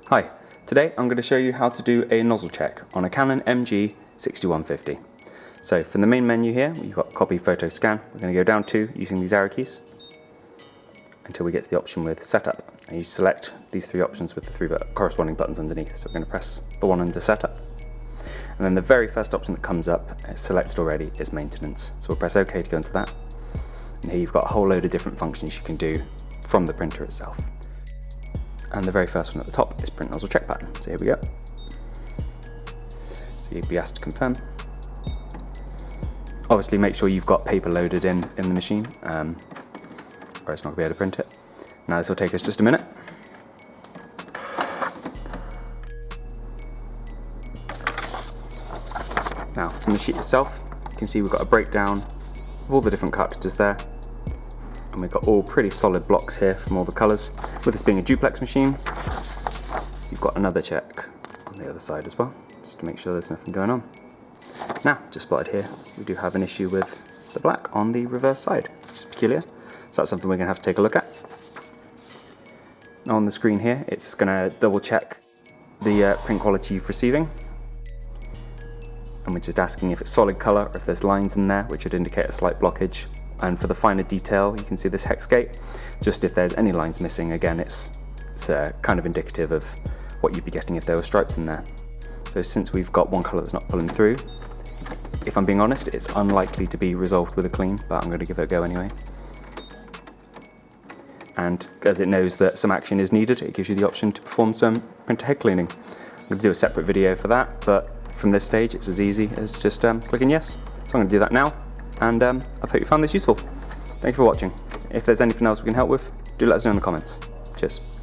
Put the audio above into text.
Hi, today I'm going to show you how to do a nozzle check on a Canon MG6150. So from the main menu here, you've got copy, photo, scan. We're going to go down to using these arrow keys until we get to the option with setup. And you select these three options with the three corresponding buttons underneath. So we're going to press the one under setup. And then the very first option that comes up, selected already, is maintenance. So we'll press OK to go into that. And here you've got a whole load of different functions you can do from the printer itself. And the very first one at the top is print nozzle check pattern. So here we go. So you'd be asked to confirm. Obviously make sure you've got paper loaded in the machine, or it's not going to be able to print it. Now this will take us just a minute. Now from the sheet itself, you can see we've got a breakdown of all the different cartridges there. And we've got all pretty solid blocks here from all the colours. With this being a duplex machine, you've got another check on the other side as well, just to make sure there's nothing going on. Now, just spotted here, we do have an issue with the black on the reverse side, which is peculiar. So that's something we're going to have to take a look at. Now on the screen here, it's going to double check the print quality you're receiving. And we're just asking if it's solid colour or if there's lines in there, which would indicate a slight blockage. And for the finer detail, you can see this hex gate. Just if there's any lines missing, again, it's kind of indicative of what you'd be getting if there were stripes in there. So since we've got one colour that's not pulling through, if I'm being honest, it's unlikely to be resolved with a clean, but I'm going to give it a go anyway. And as it knows that some action is needed, it gives you the option to perform some printer head cleaning. I'm going to do a separate video for that, but from this stage, it's as easy as just clicking yes. So I'm going to do that now. And I hope you found this useful. Thank you for watching. If there's anything else we can help with, do let us know in the comments. Cheers.